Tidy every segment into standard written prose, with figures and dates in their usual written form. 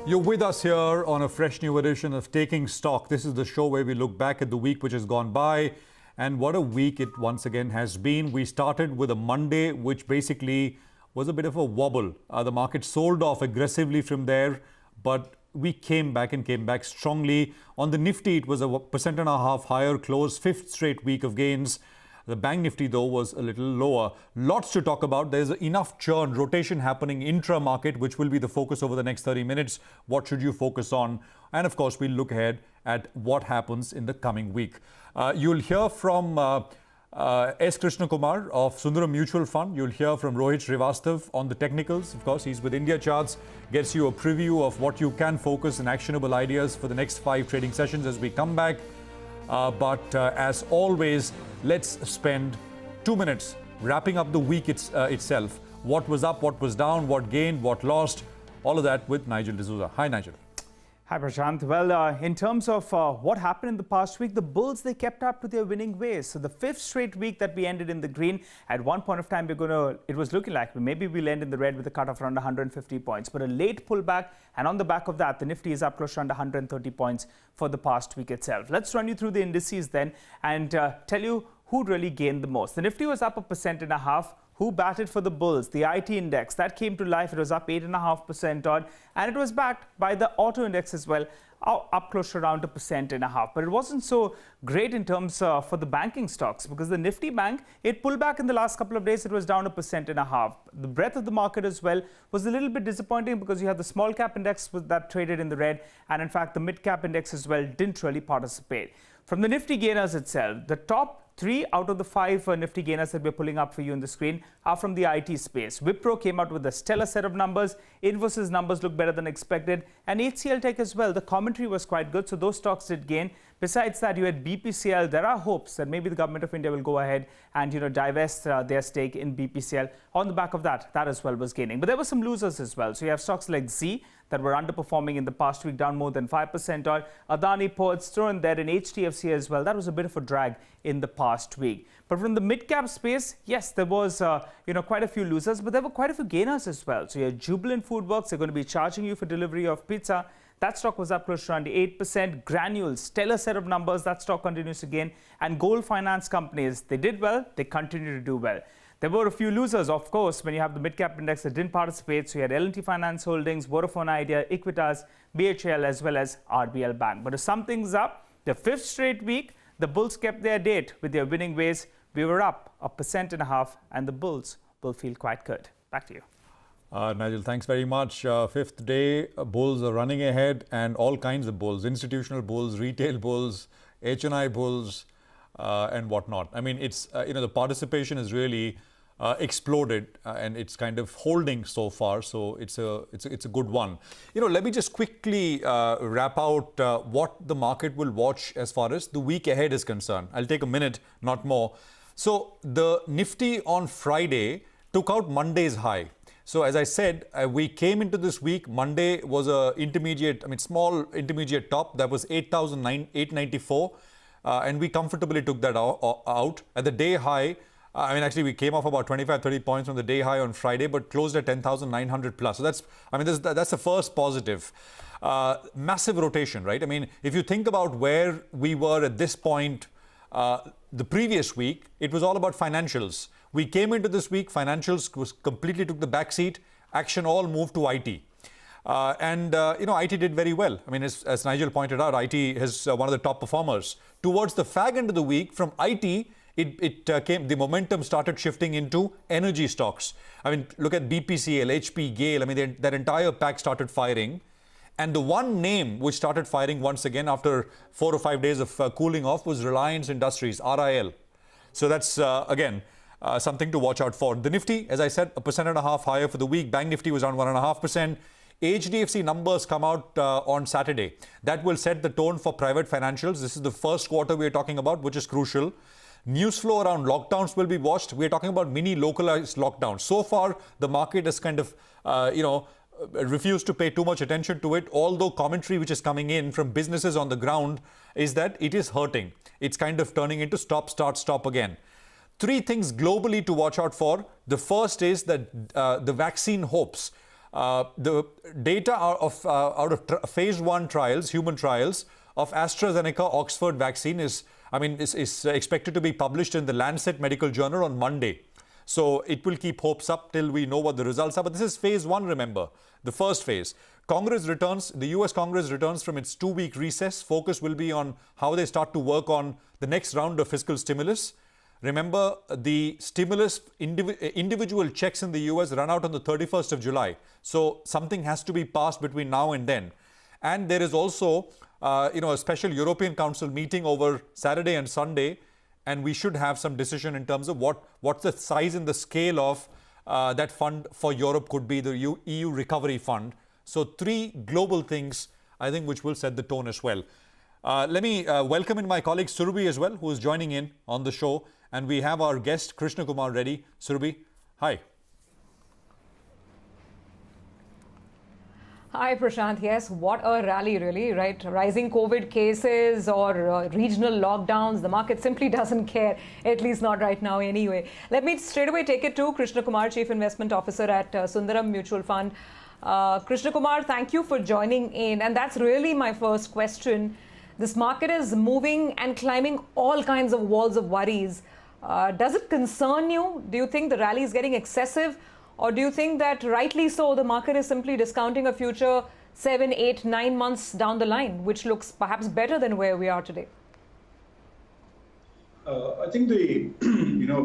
You're with us here on a fresh new edition of Taking Stock. This is the show where we look back at the week which has gone by, and what a week it once again has been. We started with a Monday which basically was a bit of a wobble. The market sold off aggressively from there, but we came back strongly. On the Nifty, it was a 1.5% higher close, fifth straight week of gains. The Bank Nifty, though, was a little lower. Lots to talk about. There's enough churn, rotation happening intra-market, which will be the focus over the next 30 minutes. What should you focus on? And, of course, we'll look ahead at what happens in the coming week. You'll hear from S. Krishna Kumar of Sundaram Mutual Fund. You'll hear from Rohit Srivastav on the technicals. Of course, he's with India Charts, gets you a preview of what you can focus and actionable ideas for the next 5 trading sessions as we come back. But as always, let's spend 2 minutes wrapping up the week itself. What was up, what was down, what gained, what lost, all of that with Nigel D'Souza. Hi, Nigel. Hi, Prashant. Well, in terms of what happened in the past week, the bulls, they kept up with their winning ways. So the 5th straight week that we ended in the green, at one point of time, it was looking like maybe we'll end in the red with a cut of around 150 points. But a late pullback, and on the back of that, the Nifty is up close to under 130 points for the past week itself. Let's run you through the indices then and tell you who really gained the most. The Nifty was up 1.5%. Who batted for the bulls? The IT index, that came to life. It was up 8.5% odd, and it was backed by the auto index as well, up close to around 1.5%. But it wasn't so great in terms for the banking stocks, because the Nifty Bank, it pulled back in the last couple of days. It was down 1.5%. The breadth of the market as well was a little bit disappointing, because you had the small cap index that traded in the red, and in fact the mid cap index as well didn't really participate. From the Nifty gainers itself, the top 3 out of the 5 Nifty gainers that we're pulling up for you on the screen are from the IT space. Wipro came out with a stellar set of numbers. Infosys numbers look better than expected. And HCL Tech as well. The commentary was quite good, so those stocks did gain. Besides that, you had BPCL. There are hopes that maybe the government of India will go ahead and divest their stake in BPCL. On the back of that as well was gaining. But there were some losers as well. So you have stocks like Z that were underperforming in the past week, down more than 5% odd. Adani Ports thrown there, in HDFC as well. That was a bit of a drag in the past week. But from the mid-cap space, yes, there was quite a few losers, but there were quite a few gainers as well. So you had Jubilant Foodworks. They're going to be charging you for delivery of pizza. That stock was up close to around 8%. Granules, stellar set of numbers. That stock continues to gain. And gold finance companies, they did well. They continue to do well. There were a few losers, of course, when you have the mid-cap index that didn't participate. So you had L&T Finance Holdings, Vodafone Idea, Equitas, BHL, as well as RBL Bank. But to sum things up, the 5th straight week, the bulls kept their date with their winning ways. We were up 1.5%, and the bulls will feel quite good. Back to you. Nigel, thanks very much. 5th day, bulls are running ahead, and all kinds of bulls, institutional bulls, retail bulls, HNI bulls, and whatnot. I mean, it's, the participation is really exploded, and it's kind of holding so far. So it's a good one. Let me just quickly wrap out what the market will watch as far as the week ahead is concerned. I'll take a minute, not more. So the Nifty on Friday took out Monday's high. So as I said, we came into this week. Monday was a small intermediate top that was 8,894, and we comfortably took that out at the day high. Actually, we came off about 25-30 points from the day high on Friday, but closed at 10,900 plus. So that's the first positive. Massive rotation, right? If you think about where we were at this point the previous week, it was all about financials. We came into this week, financials completely took the back seat. Action all moved to IT. IT did very well. As Nigel pointed out, IT is one of the top performers. Towards the fag end of the week, from IT, the momentum started shifting into energy stocks. Look at BPCL, HP, GAIL. That entire pack started firing. And the one name which started firing once again after 4 or 5 days of cooling off was Reliance Industries, RIL. So that's, again, something to watch out for. The Nifty, as I said, 1.5% higher for the week. Bank Nifty was down 1.5%. HDFC numbers come out on Saturday. That will set the tone for private financials. This is the first quarter we are talking about, which is crucial. News flow around lockdowns will be watched. We are talking about mini localized lockdowns. So far, the market has kind of, refused to pay too much attention to it, although commentary which is coming in from businesses on the ground is that it is hurting. It's kind of turning into stop, start, stop again. 3 things globally to watch out for. The first is that the vaccine hopes. The data out of phase 1 trials, human trials, of AstraZeneca Oxford vaccine is expected to be published in the Lancet Medical Journal on Monday. So it will keep hopes up till we know what the results are. But this is phase 1, remember, the first phase. The US Congress returns from its 2-week recess. Focus will be on how they start to work on the next round of fiscal stimulus. Remember, the stimulus individual checks in the US run out on the 31st of July. So something has to be passed between now and then. And there is also a special European Council meeting over Saturday and Sunday, and we should have some decision in terms of what's the size and the scale of that fund for Europe could be, the EU Recovery Fund. So 3 global things, I think, which will set the tone as well. Let me welcome in my colleague Surabhi as well, who is joining in on the show. And we have our guest, Krishna Kumar, ready. Surabhi, hi. Hi, Prashant. Yes, what a rally, really, right? Rising COVID cases or regional lockdowns, the market simply doesn't care, at least not right now anyway. Let me straight away take it to Krishna Kumar, Chief Investment Officer at Sundaram Mutual Fund. Krishna Kumar, thank you for joining in. And that's really my first question. This market is moving and climbing all kinds of walls of worries. Does it concern you? Do you think the rally is getting excessive? Or do you think that rightly so, the market is simply discounting a future 7, 8, 9 months down the line, which looks perhaps better than where we are today? I think we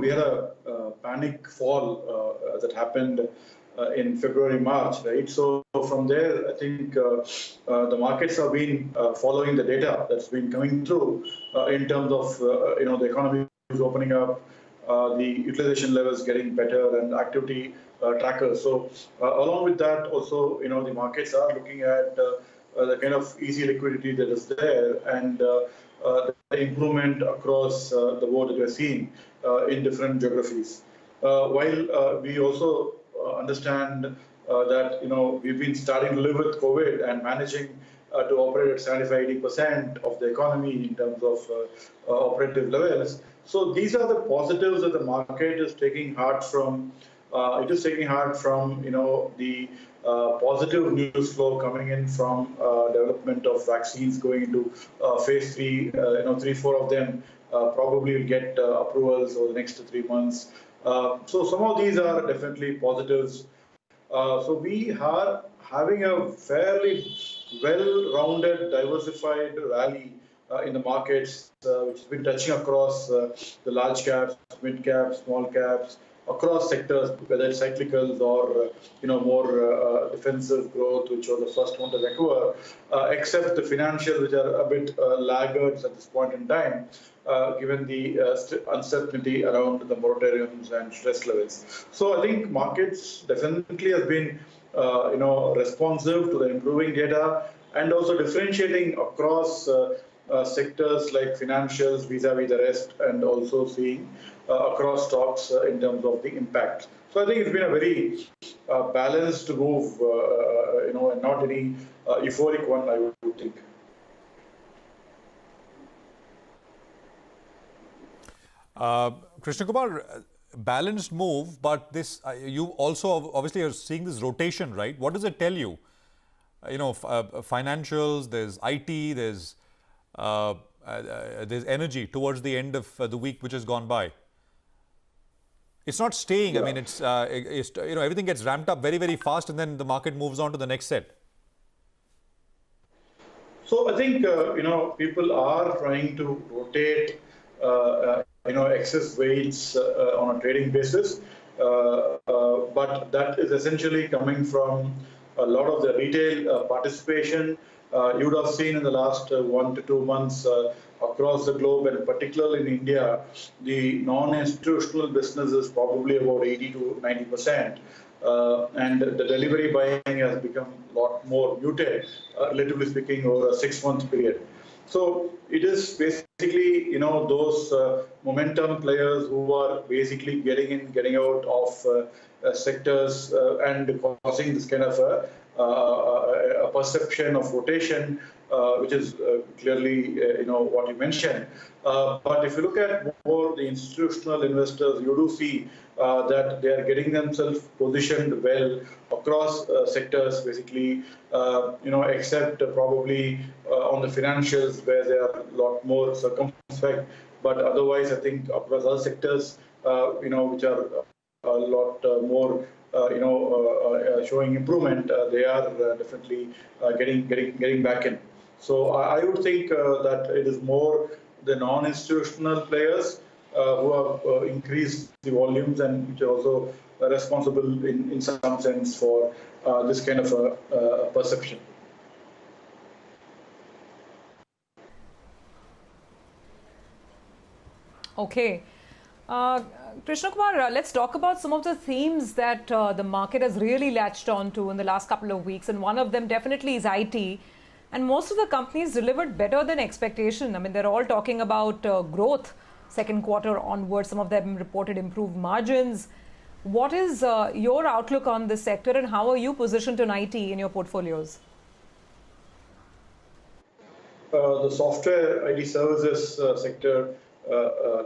had a panic fall that happened in February, March, right? So from there, I think the markets have been following the data that's been coming through in terms of, the economy is opening up, the utilization levels getting better and activity trackers. So along with that, also, the markets are looking at the kind of easy liquidity that is there and the improvement across the board that we're seeing in different geographies. While we also understand that, we've been starting to live with COVID and managing to operate at 75–80% of the economy in terms of operative levels. So these are the positives that the market is taking heart from. It is taking heart from, the positive news flow coming in from development of vaccines going into phase 3. 3–4 of them probably will get approvals over the next 3 months. So some of these are definitely positives. So we are having a fairly well-rounded, diversified rally in the markets, which has been touching across the large caps, mid caps, small caps, across sectors, whether it's cyclicals or more defensive growth, which was the first one to recover, except the financials, which are a bit laggards at this point in time, given the uncertainty around the moratoriums and stress levels. So I think markets definitely have been responsive to the improving data and also differentiating across sectors like financials vis-a-vis the rest, and also seeing across stocks in terms of the impact. So I think it's been a very balanced move, and not any euphoric one, I would think. Krishna Kumar, balanced move, but this you also obviously are seeing this rotation, right? What does it tell you? Financials, there's IT, there's energy towards the end of the week which has gone by. It's not staying. Yeah. I mean, it's everything gets ramped up very, very fast, and then the market moves on to the next set. So I think people are trying to rotate excess weights on a trading basis, but that is essentially coming from a lot of the retail participation. You would have seen in the last 1 to 2 months across the globe, and particularly in India, the non-institutional business is probably about 80–90%. And the delivery buying has become a lot more muted, relatively speaking, over a 6-month period. So it is basically, those momentum players who are basically getting in, getting out of sectors and causing this kind of a perception of rotation, which is clearly what you mentioned. But if you look at more the institutional investors, you do see that they are getting themselves positioned well across sectors, basically, except probably on the financials where they are a lot more circumspect. But otherwise, I think across other sectors, which are a lot more, showing improvement, they are definitely getting back in. So I would think that it is more the non-institutional players who have increased the volumes and which are also responsible in some sense for this kind of a perception. Okay. Krishna Kumar, let's talk about some of the themes that the market has really latched on to in the last couple of weeks. And one of them definitely is IT. And most of the companies delivered better than expectation. I mean, they're all talking about growth second quarter onwards. Some of them reported improved margins. What is your outlook on this sector and how are you positioned in IT in your portfolios? The software IT services sector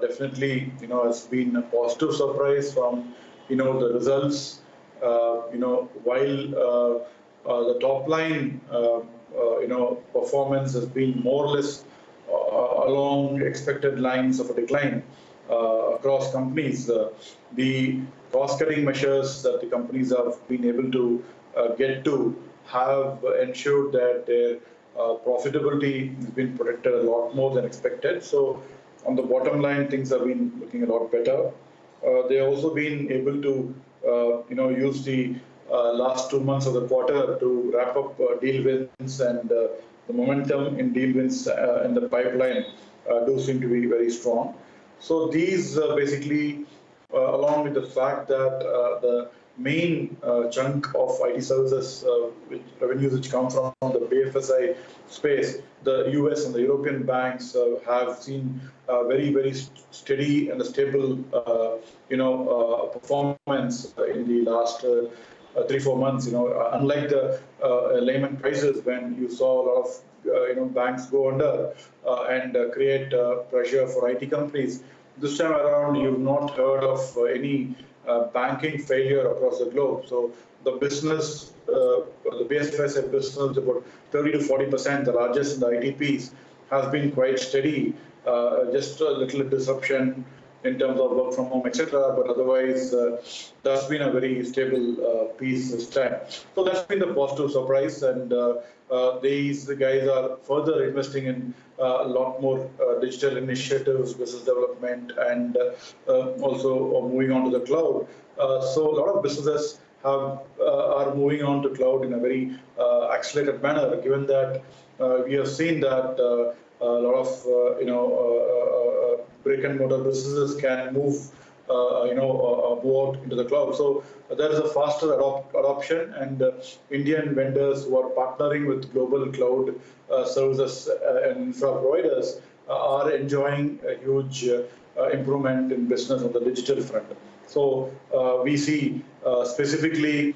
definitely, has been a positive surprise from, the results. While the top line, performance has been more or less along expected lines of a decline across companies. The cost-cutting measures that the companies have been able to get to have ensured that their profitability has been protected a lot more than expected. So on the bottom line, things have been looking a lot better. They have also been able to, use the last 2 months of the quarter to wrap up deal wins, and the momentum in deal wins in the pipeline do seem to be very strong. So these basically, along with the fact that the main chunk of IT services revenues which come from the BFSI space, the US and the European banks have seen very, very steady and stable, performance in the last 3-4 months. Unlike the Lehman crisis, when you saw a lot of banks go under and create pressure for IT companies, this time around you've not heard of any banking failure across the globe. So the business, the BFSI business, about 30 to 40%, the largest in the ITPs, has been quite steady. Just a little disruption in terms of work from home, etc. But otherwise, that's been a very stable piece this time. So that's been the positive surprise, and these guys are further investing in a lot more digital initiatives, business development, and also moving on to the cloud. So a lot of businesses are moving on to cloud in a very accelerated manner, given that we have seen that a lot of brick and mortar businesses can move out into the cloud. So there is a faster adoption, and Indian vendors who are partnering with global cloud services and infra providers are enjoying a huge improvement in business on the digital front. So we see specifically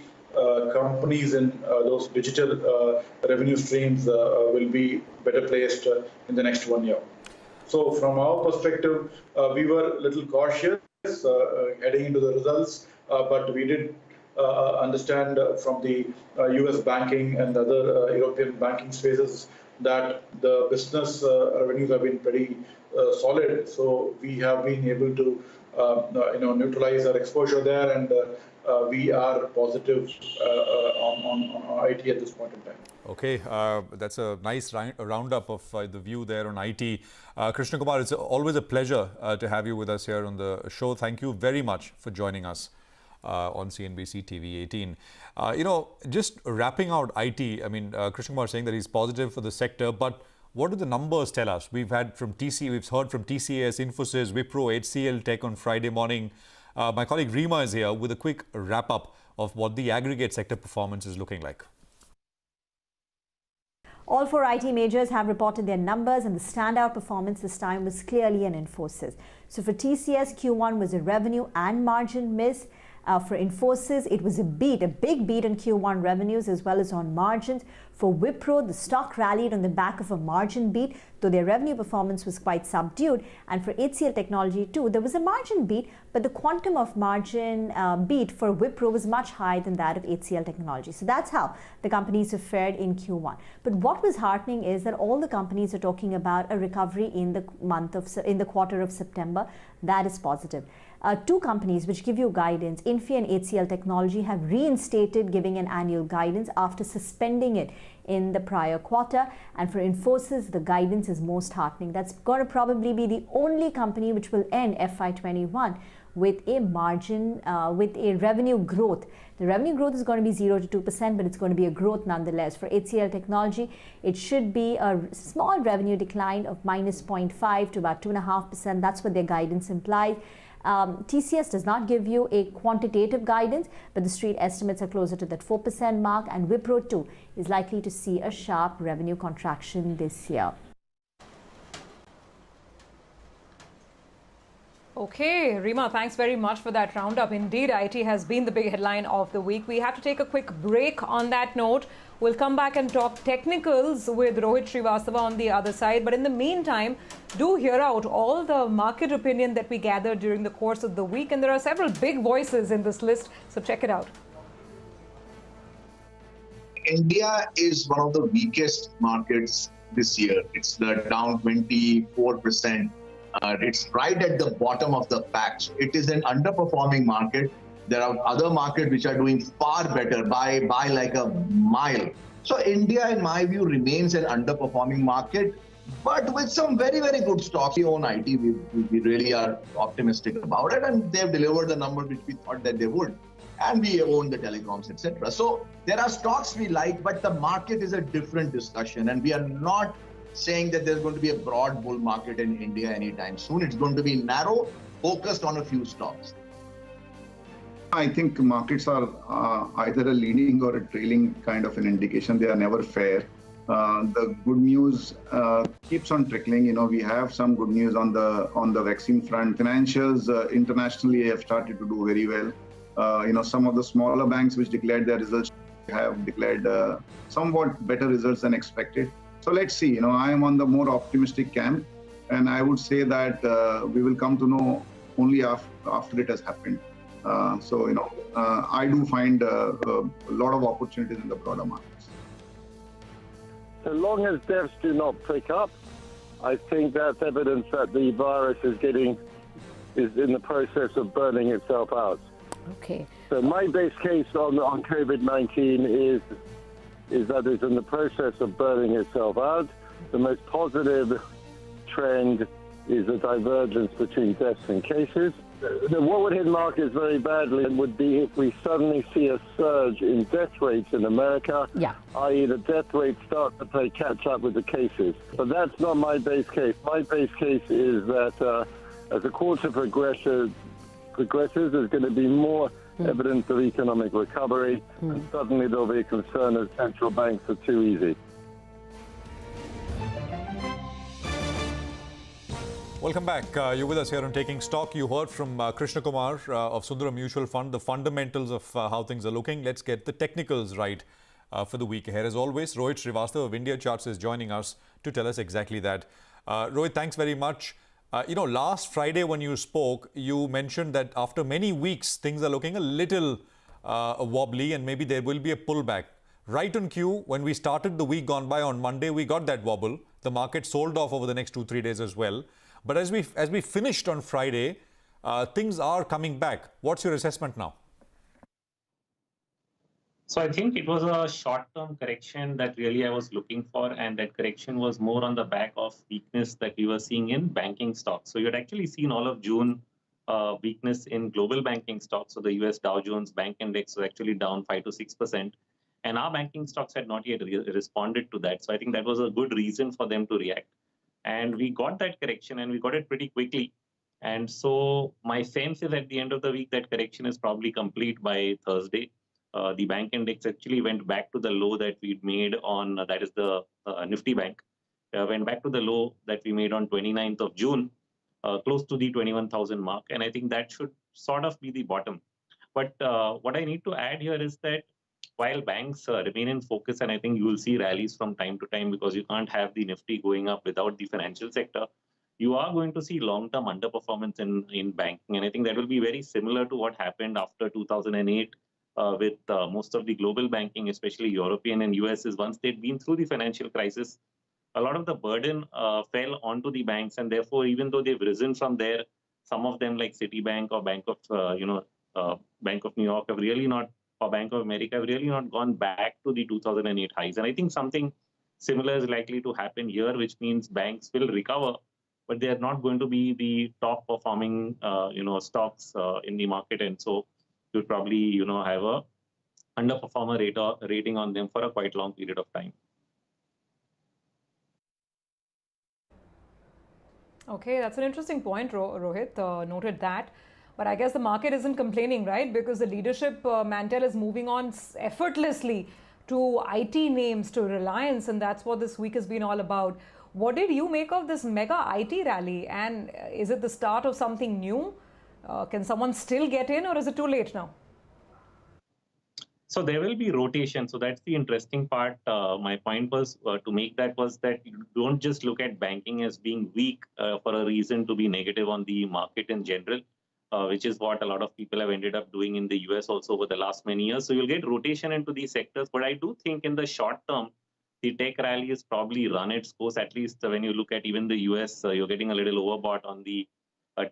companies in those digital revenue streams will be better placed in the next 1 year. So from our perspective, we were a little cautious heading into the results, but we did understand from the US banking and other European banking spaces that the business revenues have been pretty solid. So we have been able to neutralize our exposure there, and we are positive on IT at this point in time. Okay, that's a nice roundup of the view there on IT. Krishna Kumar, it's always a pleasure to have you with us here on the show. Thank you very much for joining us on CNBC TV-18. Just wrapping out IT, I mean, Krishna Kumar saying that he's positive for the sector, but what do the numbers tell us? We've heard from TCS, Infosys, Wipro, HCL Tech on Friday morning. My colleague Reema is here with a quick wrap-up of what the aggregate sector performance is looking like. All 4 IT majors have reported their numbers, and the standout performance this time was clearly an Infosys. So for TCS, Q1 was a revenue and margin miss. For Infosys, it was a big beat on Q1 revenues as well as on margins. For Wipro, the stock rallied on the back of a margin beat, though their revenue performance was quite subdued. And for HCL Technology too, there was a margin beat, but the quantum of margin beat for Wipro was much higher than that of HCL Technology. So that's how the companies have fared in Q1. But what was heartening is that all the companies are talking about a recovery in the quarter of September. That is positive. Two companies which give you guidance, Infy and HCL Technology, have reinstated giving an annual guidance after suspending it in the prior quarter. And for Infosys, the guidance is most heartening. That's going to probably be the only company which will end FY21 with a margin, with a revenue growth. The revenue growth is going to be 0 to 2%, but it's going to be a growth nonetheless. For HCL Technology, it should be a small revenue decline of minus 0.5 to about 2.5%. That's what their guidance implies. TCS does not give you a quantitative guidance, but the street estimates are closer to that 4% mark, and Wipro too is likely to see a sharp revenue contraction this year. Okay, Rima, thanks very much for that roundup. Indeed, IT has been the big headline of the week. We have to take a quick break on that note. We'll come back and talk technicals with Rohit Srivastava on the other side. But in the meantime, do hear out all the market opinion that we gathered during the course of the week. And there are several big voices in this list, so check it out. India is one of the weakest markets this year. It's down 24%. It's right at the bottom of the pack. It is an underperforming market. There are other markets which are doing far better by like a mile. So India, in my view, remains an underperforming market, but with some very, very good stocks. We own IT. We really are optimistic about it, and they've delivered the numbers which we thought that they would. And we own the telecoms, etc. So there are stocks we like, but the market is a different discussion, and we are not saying that there's going to be a broad bull market in India anytime soon. It's going to be narrow, focused on a few stocks. I think markets are either a leading or a trailing kind of an indication. They are never fair. The good news keeps on trickling. We have some good news on the vaccine front. Financials internationally have started to do very well. Some of the smaller banks which declared their results have declared somewhat better results than expected. So let's see. I am on the more optimistic camp, and I would say that we will come to know only after it has happened. I do find a lot of opportunities in the broader markets. So long as deaths do not pick up, I think that's evidence that the virus is in the process of burning itself out. Okay. So my base case on COVID-19 is that it's in the process of burning itself out. The most positive trend is a divergence between deaths and cases. What would hit markets very badly would be if we suddenly see a surge in death rates in America, i.e. the death rates start to play catch up with the cases. But that's not my base case. My base case is that as the quarter progresses, there's going to be more evidence of economic recovery, and suddenly there'll be a concern that central banks are too easy. Welcome back. You're with us here on Taking Stock. You heard from Krishna Kumar of Sundaram Mutual Fund, the fundamentals of how things are looking. Let's get the technicals right for the week ahead. As always, Rohit Srivastava of India Charts is joining us to tell us exactly that. Rohit, thanks very much. Last Friday when you spoke, you mentioned that after many weeks, things are looking a little wobbly and maybe there will be a pullback. Right on cue, when we started the week gone by on Monday, we got that wobble. The market sold off over the next 2-3 days as well. But as we finished on Friday, things are coming back. What's your assessment now? So I think it was a short-term correction that really I was looking for, and that correction was more on the back of weakness that we were seeing in banking stocks. So you had actually seen all of June weakness in global banking stocks. So the US Dow Jones Bank Index was actually down 5 to 6%. And our banking stocks had not yet responded to that. So I think that was a good reason for them to react. And we got that correction, and we got it pretty quickly. And so my sense is at the end of the week, that correction is probably complete by Thursday. The bank index actually went back to the low that we'd made on, that is the Nifty bank, went back to the low that we made on 29th of June, close to the 21,000 mark. And I think that should sort of be the bottom. But what I need to add here is that while banks remain in focus, and I think you will see rallies from time to time because you can't have the Nifty going up without the financial sector, you are going to see long-term underperformance in banking. And I think that will be very similar to what happened after 2008 with most of the global banking, especially European and US, is once they'd been through the financial crisis, a lot of the burden fell onto the banks. And therefore, even though they've risen from there, some of them like Citibank or Bank of New York have really not, or Bank of America have really not gone back to the 2008 highs. And I think something similar is likely to happen here, which means banks will recover, but they are not going to be the top performing, stocks in the market. And so you'll probably, have a underperformer rating on them for a quite long period of time. Okay, that's an interesting point, Rohit. Noted that. But I guess the market isn't complaining, right? Because the leadership mantle is moving on effortlessly to IT names, to Reliance, and that's what this week has been all about. What did you make of this mega IT rally? And is it the start of something new? Can someone still get in, or is it too late now? So there will be rotation. So that's the interesting part. My point was to make that was that you don't just look at banking as being weak for a reason to be negative on the market in general, which is what a lot of people have ended up doing in the US also over the last many years. So you'll get rotation into these sectors. But I do think in the short term, the tech rally has probably run its course. At least when you look at even the US, you're getting a little overbought on the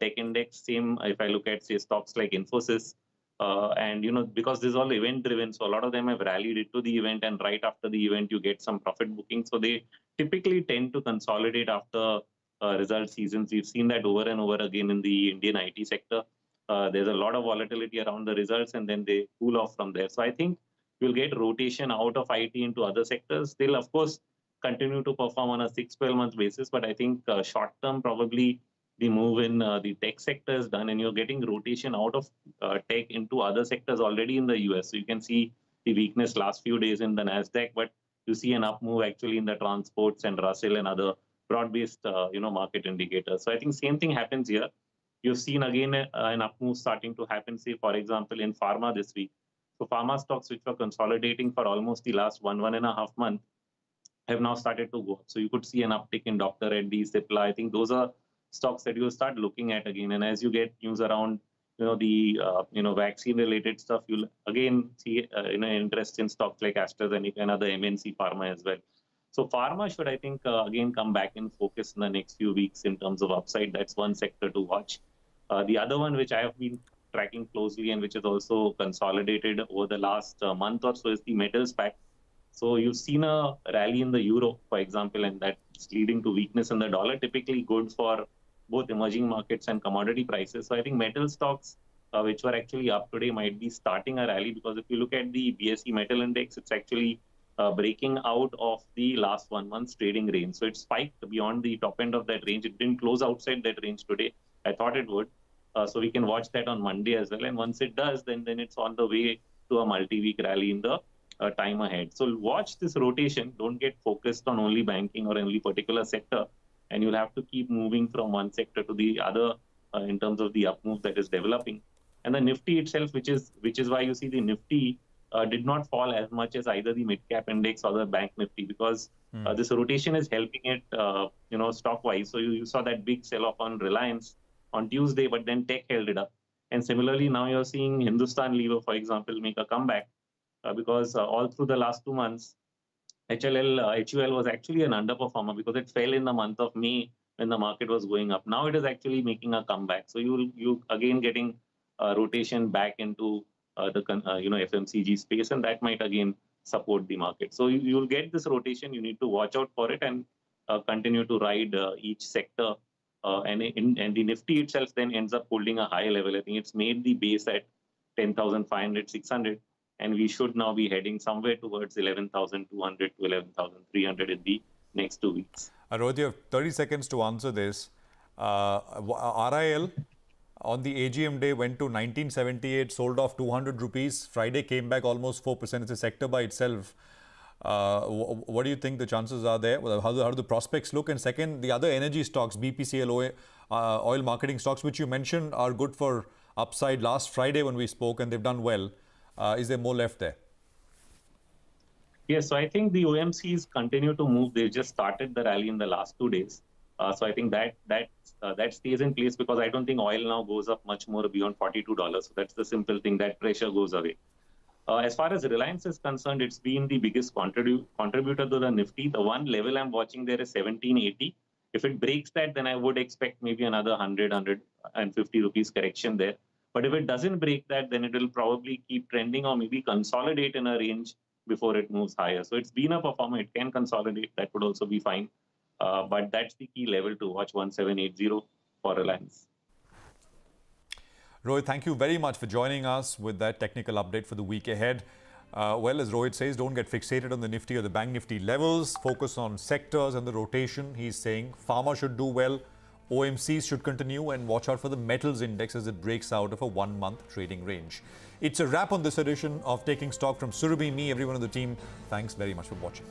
tech index. Same if I look at, say, stocks like Infosys. Because this is all event driven, so a lot of them have rallied into the event, and right after the event, you get some profit booking. So they typically tend to consolidate after result seasons. We've seen that over and over again in the Indian IT sector. There's a lot of volatility around the results, and then they cool off from there. So I think you'll get rotation out of IT into other sectors. They'll, of course, continue to perform on a 6-12 month basis, but I think short term, probably the move in the tech sector is done, and you're getting rotation out of tech into other sectors already in the US. So you can see the weakness last few days in the NASDAQ, but you see an up move actually in the transports and Russell and other broad-based, market indicators. So I think same thing happens here. You've seen again an up move starting to happen, say, for example, in pharma this week. So pharma stocks, which were consolidating for almost the last 1.5 months, have now started to go up. So you could see an uptick in Dr. Reddy's, Cipla. I think those are stocks that you'll start looking at again. And as you get news around, the vaccine-related stuff, you'll again see, interest in stocks like AstraZeneca and other MNC pharma as well. So pharma should, I think, again come back in focus in the next few weeks in terms of upside. That's one sector to watch. The other one, which I have been tracking closely and which is also consolidated over the last month or so, is the metals pack. So you've seen a rally in the euro, for example, and that's leading to weakness in the dollar, typically good for both emerging markets and commodity prices. So I think metal stocks, which were actually up today, might be starting a rally, because if you look at the BSE metal index, it's actually breaking out of the last 1 month's trading range. So it spiked beyond the top end of that range. It didn't close outside that range today. I thought it would. So we can watch that on Monday as well. And once it does, then it's on the way to a multi-week rally in the time ahead. So watch this rotation. Don't get focused on only banking or only particular sector. And you'll have to keep moving from one sector to the other in terms of the up move that is developing. And the Nifty itself, which is why you see the Nifty did not fall as much as either the mid-cap index or the bank Nifty, because this rotation is helping it, stock-wise. So you saw that big sell-off on Reliance on Tuesday, but then tech held it up. And similarly, now you're seeing Hindustan Lever, for example, make a comeback because all through the last 2 months, HUL was actually an underperformer because it fell in the month of May when the market was going up. Now it is actually making a comeback. So you again getting rotation back into the FMCG space, and that might again support the market. So you'll get this rotation. You need to watch out for it and continue to ride each sector. And the Nifty itself then ends up holding a high level. I think it's made the base at 10,500, 600. And we should now be heading somewhere towards 11,200 to 11,300 in the next 2 weeks. Rohit, you have 30 seconds to answer this. RIL on the AGM day went to 1978, sold off 200 rupees. Friday came back almost 4%. It's a sector by itself. What do you think the chances are there? How do the prospects look? And second, the other energy stocks, BPCL, oil marketing stocks, which you mentioned are good for upside last Friday when we spoke, and they've done well. Is there more left there? Yes, so I think the OMCs continue to move. They've just started the rally in the last 2 days. So I think that stays in place because I don't think oil now goes up much more beyond $42. So that's the simple thing, that pressure goes away. As far as Reliance is concerned, it's been the biggest contributor to the Nifty. The one level I'm watching there is 1780. If it breaks that, then I would expect maybe another 100, 150 rupees correction there. But if it doesn't break that, then it will probably keep trending or maybe consolidate in a range before it moves higher. So it's been a performer. It can consolidate. That would also be fine. But that's the key level to watch, 1780 for Reliance. Rohit, thank you very much for joining us with that technical update for the week ahead. Well, as Rohit says, don't get fixated on the Nifty or the Bank Nifty levels. Focus on sectors and the rotation. He's saying pharma should do well, OMCs should continue, and watch out for the metals index as it breaks out of a 1-month trading range. It's a wrap on this edition of Taking Stock from Surabhi, me, everyone on the team. Thanks very much for watching.